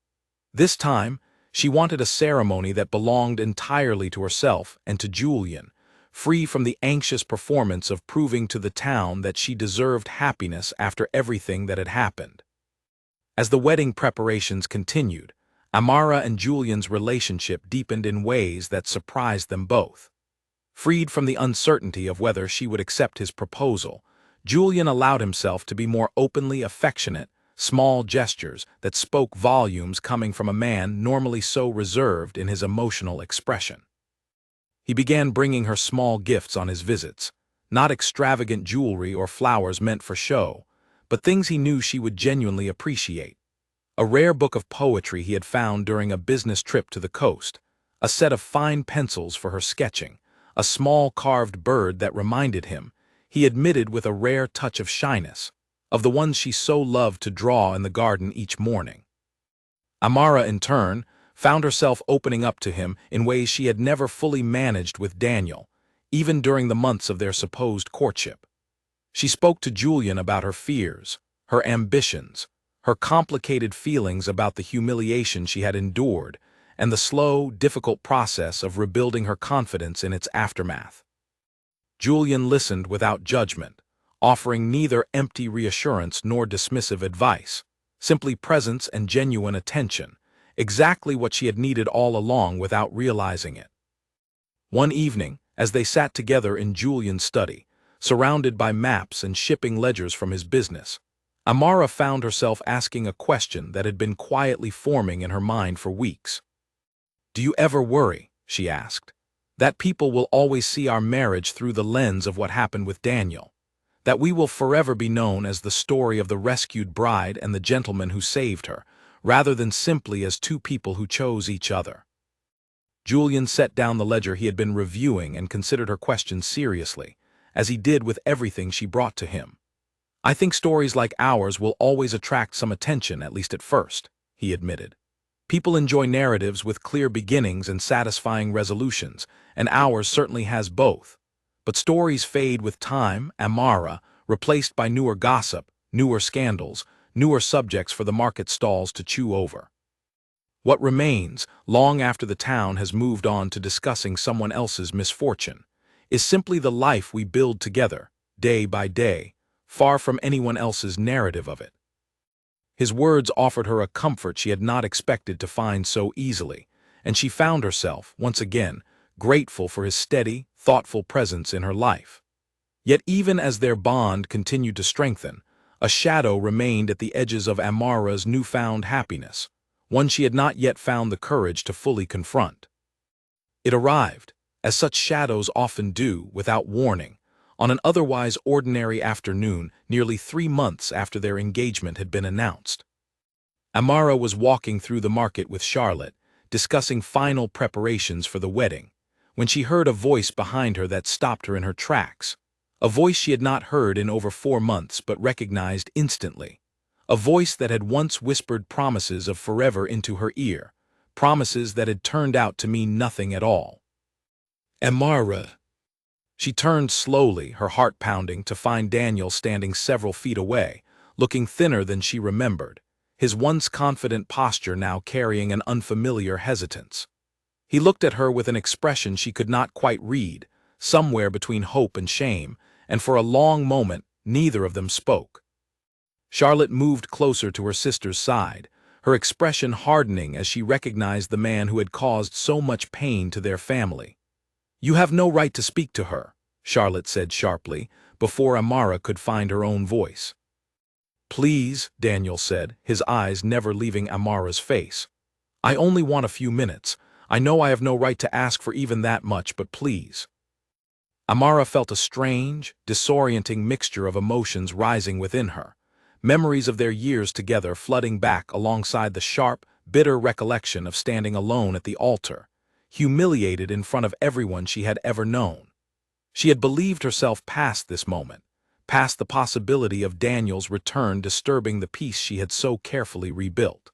This time, she wanted a ceremony that belonged entirely to herself and to Julian, free from the anxious performance of proving to the town that she deserved happiness after everything that had happened. As the wedding preparations continued, Amara and Julian's relationship deepened in ways that surprised them both. Freed from the uncertainty of whether she would accept his proposal, Julian allowed himself to be more openly affectionate, small gestures that spoke volumes coming from a man normally so reserved in his emotional expression. He began bringing her small gifts on his visits, not extravagant jewelry or flowers meant for show, but things he knew she would genuinely appreciate. A rare book of poetry he had found during a business trip to the coast, a set of fine pencils for her sketching, a small carved bird that reminded him, he admitted with a rare touch of shyness, of the ones she so loved to draw in the garden each morning. Amara, in turn, found herself opening up to him in ways she had never fully managed with Daniel, even during the months of their supposed courtship. She spoke to Julian about her fears, her ambitions, her complicated feelings about the humiliation she had endured, and the slow, difficult process of rebuilding her confidence in its aftermath. Julian listened without judgment, offering neither empty reassurance nor dismissive advice, simply presence and genuine attention, exactly what she had needed all along without realizing it. One evening, as they sat together in Julian's study, surrounded by maps and shipping ledgers from his business, Amara found herself asking a question that had been quietly forming in her mind for weeks. "Do you ever worry," she asked, "that people will always see our marriage through the lens of what happened with Daniel? That we will forever be known as the story of the rescued bride and the gentleman who saved her, rather than simply as two people who chose each other?" Julian set down the ledger he had been reviewing and considered her question seriously, as he did with everything she brought to him. "I think stories like ours will always attract some attention, at least at first," he admitted. "People enjoy narratives with clear beginnings and satisfying resolutions, and ours certainly has both. But stories fade with time, Amara, replaced by newer gossip, newer scandals, newer subjects for the market stalls to chew over. What remains, long after the town has moved on to discussing someone else's misfortune, is simply the life we build together, day by day, far from anyone else's narrative of it." His words offered her a comfort she had not expected to find so easily, and she found herself, once again, grateful for his steady, thoughtful presence in her life. Yet even as their bond continued to strengthen, a shadow remained at the edges of Amara's newfound happiness, one she had not yet found the courage to fully confront. It arrived, as such shadows often do, without warning, on an otherwise ordinary afternoon nearly 3 months after their engagement had been announced. Amara was walking through the market with Charlotte, discussing final preparations for the wedding, when she heard a voice behind her that stopped her in her tracks. A voice she had not heard in over 4 months but recognized instantly. A voice that had once whispered promises of forever into her ear, promises that had turned out to mean nothing at all. Amara. She turned slowly, her heart pounding, to find Daniel standing several feet away, looking thinner than she remembered, his once confident posture now carrying an unfamiliar hesitance. He looked at her with an expression she could not quite read, somewhere between hope and shame, and for a long moment neither of them spoke. Charlotte moved closer to her sister's side, her expression hardening as she recognized the man who had caused so much pain to their family. "You have no right to speak to her," Charlotte said sharply, before Amara could find her own voice. "Please," Daniel said, his eyes never leaving Amara's face. "I only want a few minutes. I know I have no right to ask for even that much, but please." Amara felt a strange, disorienting mixture of emotions rising within her, memories of their years together flooding back alongside the sharp, bitter recollection of standing alone at the altar, humiliated in front of everyone she had ever known. She had believed herself past this moment, past the possibility of Daniel's return disturbing the peace she had so carefully rebuilt.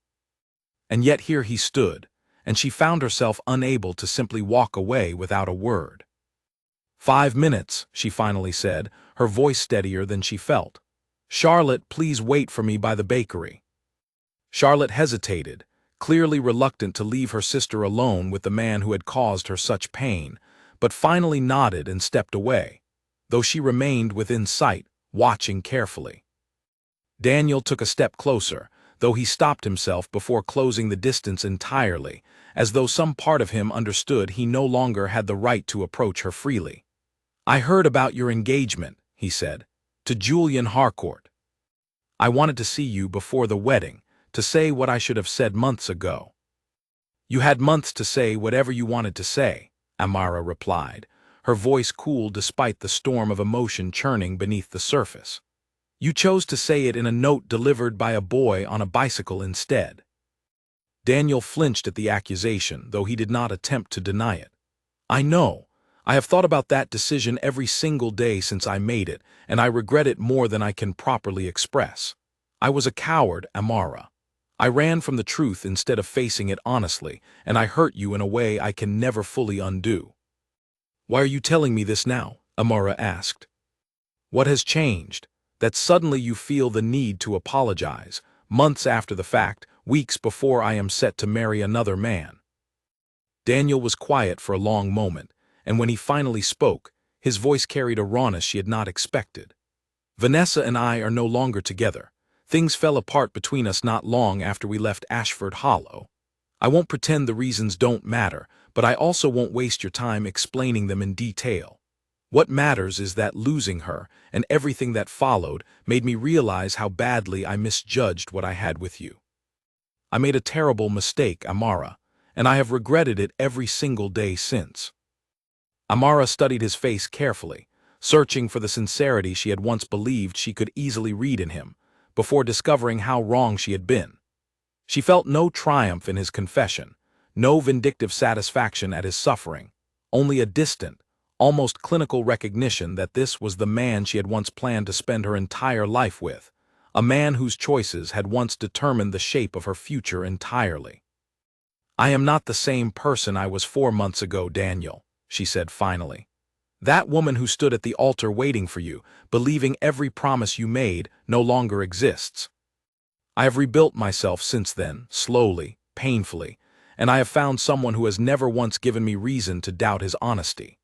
And yet here he stood, and she found herself unable to simply walk away without a word. "5 minutes," she finally said, her voice steadier than she felt. "Charlotte, please wait for me by the bakery." Charlotte hesitated, clearly reluctant to leave her sister alone with the man who had caused her such pain, but finally nodded and stepped away, though she remained within sight, watching carefully. Daniel took a step closer, though he stopped himself before closing the distance entirely, as though some part of him understood he no longer had the right to approach her freely. "I heard about your engagement," he said, "to Julian Harcourt. I wanted to see you before the wedding, to say what I should have said months ago." "You had months to say whatever you wanted to say," Amara replied, her voice cool despite the storm of emotion churning beneath the surface. "You chose to say it in a note delivered by a boy on a bicycle instead." Daniel flinched at the accusation, though he did not attempt to deny it. "I know. I have thought about that decision every single day since I made it, and I regret it more than I can properly express. I was a coward, Amara. I ran from the truth instead of facing it honestly, and I hurt you in a way I can never fully undo." "Why are you telling me this now?" Amara asked. "What has changed? That suddenly you feel the need to apologize, months after the fact, weeks before I am set to marry another man." Daniel was quiet for a long moment, and when he finally spoke, his voice carried a rawness she had not expected. "Vanessa and I are no longer together. Things fell apart between us not long after we left Ashford Hollow. I won't pretend the reasons don't matter, but I also won't waste your time explaining them in detail. What matters is that losing her, and everything that followed, made me realize how badly I misjudged what I had with you. I made a terrible mistake, Amara, and I have regretted it every single day since." Amara studied his face carefully, searching for the sincerity she had once believed she could easily read in him, before discovering how wrong she had been. She felt no triumph in his confession, no vindictive satisfaction at his suffering, only a distant, almost clinical recognition that this was the man she had once planned to spend her entire life with, a man whose choices had once determined the shape of her future entirely. "I am not the same person I was 4 months ago, Daniel," she said finally. "That woman who stood at the altar waiting for you, believing every promise you made, no longer exists. I have rebuilt myself since then, slowly, painfully, and I have found someone who has never once given me reason to doubt his honesty.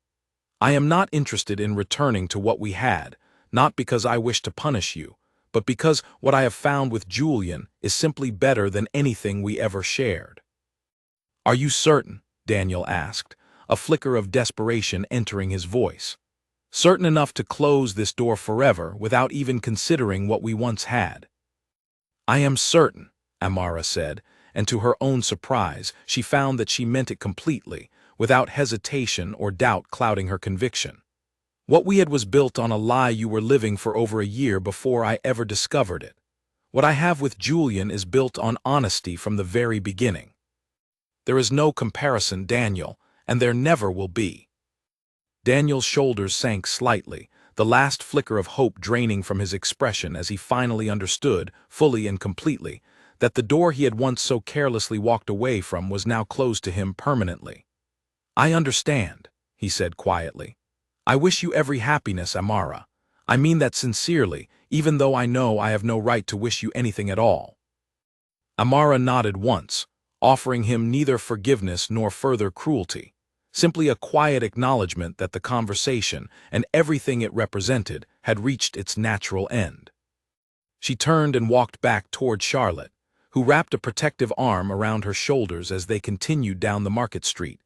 I am not interested in returning to what we had, not because I wish to punish you, but because what I have found with Julian is simply better than anything we ever shared." "Are you certain?" Daniel asked, a flicker of desperation entering his voice. "Certain enough to close this door forever without even considering what we once had?" "I am certain," Amara said, and to her own surprise, she found that she meant it completely, without hesitation or doubt clouding her conviction. "What we had was built on a lie you were living for over a year before I ever discovered it. What I have with Julian is built on honesty from the very beginning. There is no comparison, Daniel, and there never will be." Daniel's shoulders sank slightly, the last flicker of hope draining from his expression as he finally understood, fully and completely, that the door he had once so carelessly walked away from was now closed to him permanently. "I understand," he said quietly. "I wish you every happiness, Amara. I mean that sincerely, even though I know I have no right to wish you anything at all." Amara nodded once, offering him neither forgiveness nor further cruelty, simply a quiet acknowledgement that the conversation and everything it represented had reached its natural end. She turned and walked back toward Charlotte, who wrapped a protective arm around her shoulders as they continued down the market street,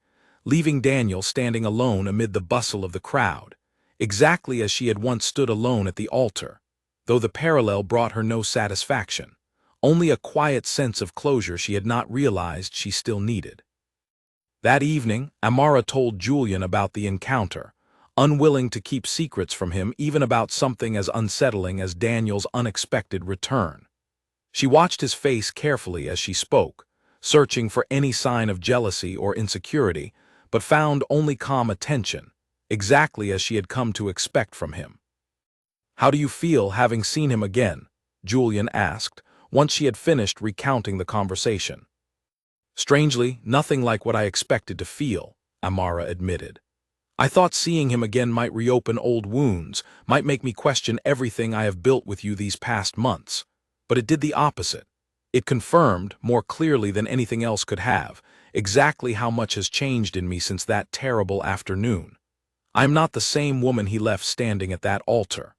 leaving Daniel standing alone amid the bustle of the crowd, exactly as she had once stood alone at the altar, though the parallel brought her no satisfaction, only a quiet sense of closure she had not realized she still needed. That evening, Amara told Julian about the encounter, unwilling to keep secrets from him even about something as unsettling as Daniel's unexpected return. She watched his face carefully as she spoke, searching for any sign of jealousy or insecurity, but found only calm attention, exactly as she had come to expect from him. "How do you feel having seen him again?" Julian asked, once she had finished recounting the conversation. "Strangely, nothing like what I expected to feel," Amara admitted. "I thought seeing him again might reopen old wounds, might make me question everything I have built with you these past months. But it did the opposite. It confirmed, more clearly than anything else could have, exactly how much has changed in me since that terrible afternoon. I am not the same woman he left standing at that altar.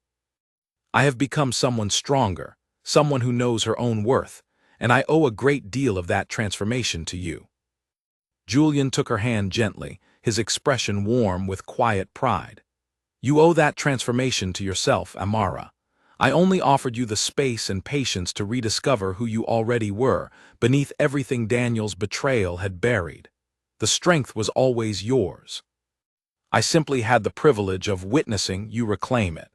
I have become someone stronger, someone who knows her own worth, and I owe a great deal of that transformation to you." Julian took her hand gently, his expression warm with quiet pride. "You owe that transformation to yourself, Amara. I only offered you the space and patience to rediscover who you already were, beneath everything Daniel's betrayal had buried. The strength was always yours. I simply had the privilege of witnessing you reclaim it."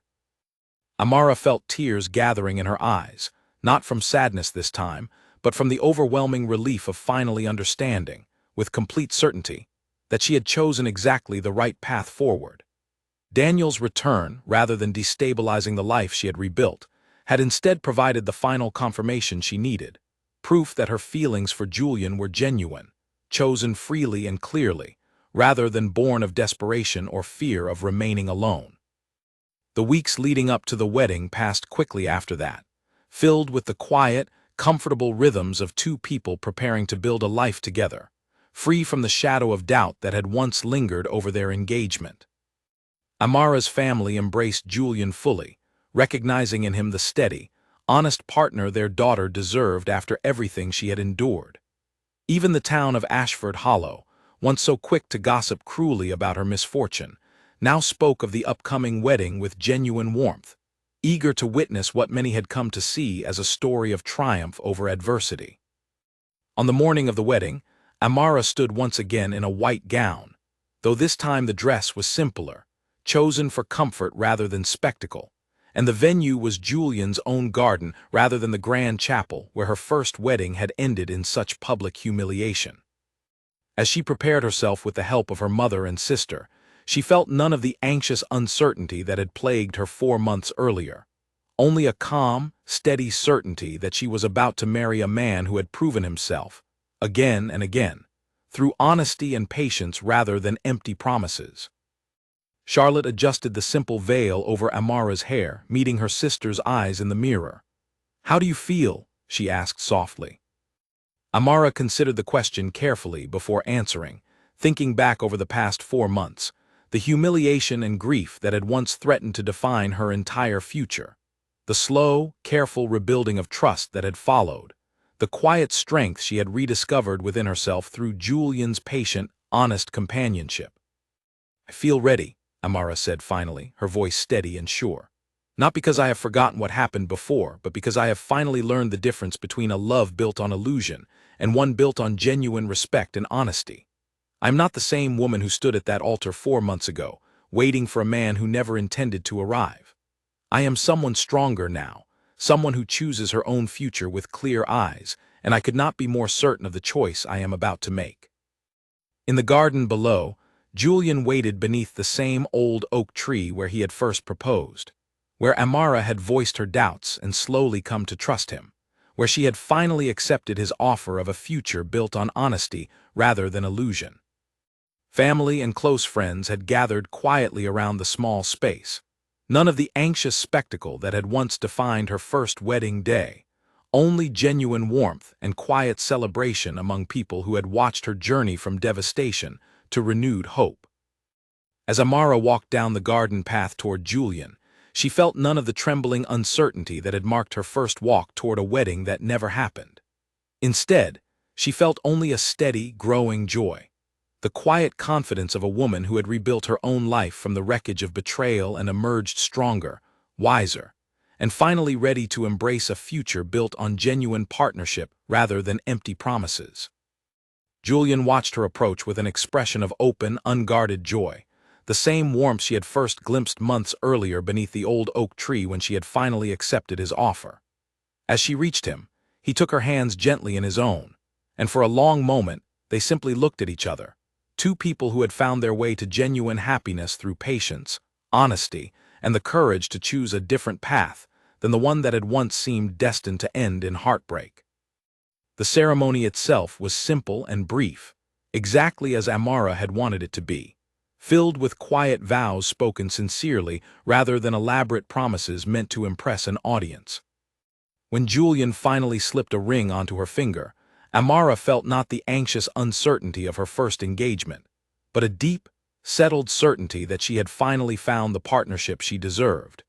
Amara felt tears gathering in her eyes, not from sadness this time, but from the overwhelming relief of finally understanding, with complete certainty, that she had chosen exactly the right path forward. Daniel's return, rather than destabilizing the life she had rebuilt, had instead provided the final confirmation she needed, proof that her feelings for Julian were genuine, chosen freely and clearly, rather than born of desperation or fear of remaining alone. The weeks leading up to the wedding passed quickly after that, filled with the quiet, comfortable rhythms of two people preparing to build a life together, free from the shadow of doubt that had once lingered over their engagement. Amara's family embraced Julian fully, recognizing in him the steady, honest partner their daughter deserved after everything she had endured. Even the town of Ashford Hollow, once so quick to gossip cruelly about her misfortune, now spoke of the upcoming wedding with genuine warmth, eager to witness what many had come to see as a story of triumph over adversity. On the morning of the wedding, Amara stood once again in a white gown, though this time the dress was simpler, chosen for comfort rather than spectacle, and the venue was Julian's own garden rather than the grand chapel where her first wedding had ended in such public humiliation. As she prepared herself with the help of her mother and sister, she felt none of the anxious uncertainty that had plagued her 4 months earlier, only a calm, steady certainty that she was about to marry a man who had proven himself, again and again, through honesty and patience rather than empty promises. Charlotte adjusted the simple veil over Amara's hair, meeting her sister's eyes in the mirror. "How do you feel?" she asked softly. Amara considered the question carefully before answering, thinking back over the past 4 months, the humiliation and grief that had once threatened to define her entire future, the slow, careful rebuilding of trust that had followed, the quiet strength she had rediscovered within herself through Julian's patient, honest companionship. "I feel ready," Amara said finally, her voice steady and sure. "Not because I have forgotten what happened before, but because I have finally learned the difference between a love built on illusion and one built on genuine respect and honesty. I am not the same woman who stood at that altar 4 months ago, waiting for a man who never intended to arrive. I am someone stronger now, someone who chooses her own future with clear eyes, and I could not be more certain of the choice I am about to make. In the garden below, Julian waited beneath the same old oak tree where he had first proposed, where Amara had voiced her doubts and slowly come to trust him, where she had finally accepted his offer of a future built on honesty rather than illusion. Family and close friends had gathered quietly around the small space, none of the anxious spectacle that had once defined her first wedding day, only genuine warmth and quiet celebration among people who had watched her journey from devastation to renewed hope. As Amara walked down the garden path toward Julian, she felt none of the trembling uncertainty that had marked her first walk toward a wedding that never happened. Instead, she felt only a steady, growing joy, the quiet confidence of a woman who had rebuilt her own life from the wreckage of betrayal and emerged stronger, wiser, and finally ready to embrace a future built on genuine partnership rather than empty promises. Julian watched her approach with an expression of open, unguarded joy, the same warmth she had first glimpsed months earlier beneath the old oak tree when she had finally accepted his offer. As she reached him, he took her hands gently in his own, and for a long moment they simply looked at each other, two people who had found their way to genuine happiness through patience, honesty, and the courage to choose a different path than the one that had once seemed destined to end in heartbreak. The ceremony itself was simple and brief, exactly as Amara had wanted it to be, filled with quiet vows spoken sincerely rather than elaborate promises meant to impress an audience. When Julian finally slipped a ring onto her finger, Amara felt not the anxious uncertainty of her first engagement, but a deep, settled certainty that she had finally found the partnership she deserved,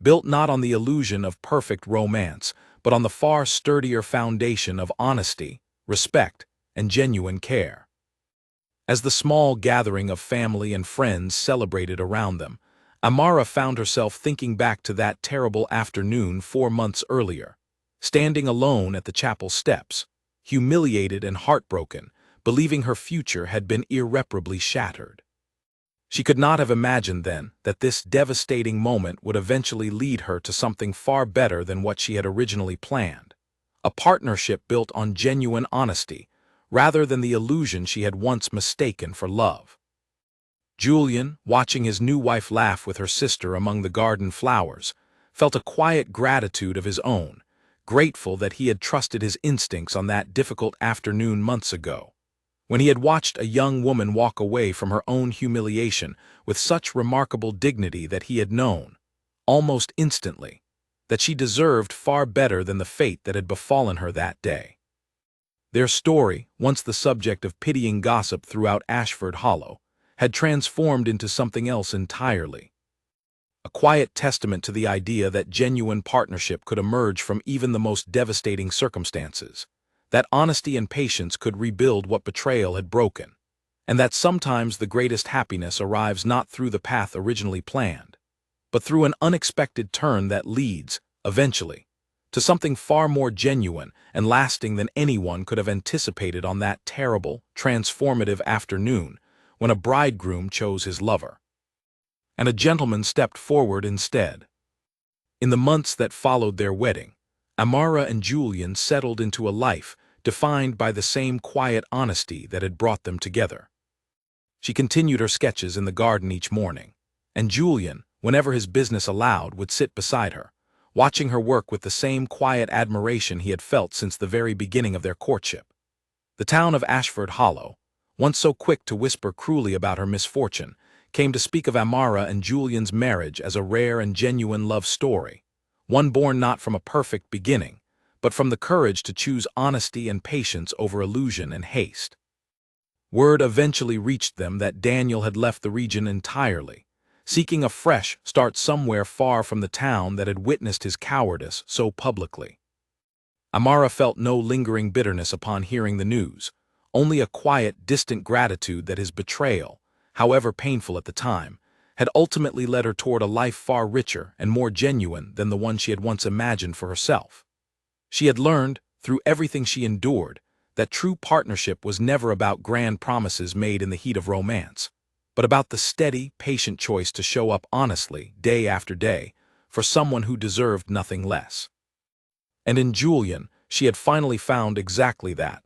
built not on the illusion of perfect romance, but on the far sturdier foundation of honesty, respect, and genuine care. As the small gathering of family and friends celebrated around them, Amara found herself thinking back to that terrible afternoon 4 months earlier, standing alone at the chapel steps, humiliated and heartbroken, believing her future had been irreparably shattered. She could not have imagined then that this devastating moment would eventually lead her to something far better than what she had originally planned, a partnership built on genuine honesty, rather than the illusion she had once mistaken for love. Julian, watching his new wife laugh with her sister among the garden flowers, felt a quiet gratitude of his own, grateful that he had trusted his instincts on that difficult afternoon months ago, when he had watched a young woman walk away from her own humiliation with such remarkable dignity that he had known, almost instantly, that she deserved far better than the fate that had befallen her that day. Their story, once the subject of pitying gossip throughout Ashford Hollow, had transformed into something else entirely. A quiet testament to the idea that genuine partnership could emerge from even the most devastating circumstances, that honesty and patience could rebuild what betrayal had broken, and that sometimes the greatest happiness arrives not through the path originally planned, but through an unexpected turn that leads, eventually, to something far more genuine and lasting than anyone could have anticipated on that terrible, transformative afternoon when a bridegroom chose his lover, and a gentleman stepped forward instead. In the months that followed their wedding, Amara and Julian settled into a life defined by the same quiet honesty that had brought them together. She continued her sketches in the garden each morning, and Julian, whenever his business allowed, would sit beside her, watching her work with the same quiet admiration he had felt since the very beginning of their courtship. The town of Ashford Hollow, once so quick to whisper cruelly about her misfortune, came to speak of Amara and Julian's marriage as a rare and genuine love story, one born not from a perfect beginning, but from the courage to choose honesty and patience over illusion and haste. Word eventually reached them that Daniel had left the region entirely, seeking a fresh start somewhere far from the town that had witnessed his cowardice so publicly. Amara felt no lingering bitterness upon hearing the news, only a quiet, distant gratitude that his betrayal, however painful at the time, had ultimately led her toward a life far richer and more genuine than the one she had once imagined for herself. She had learned, through everything she endured, that true partnership was never about grand promises made in the heat of romance, but about the steady, patient choice to show up honestly, day after day, for someone who deserved nothing less. And in Julian, she had finally found exactly that.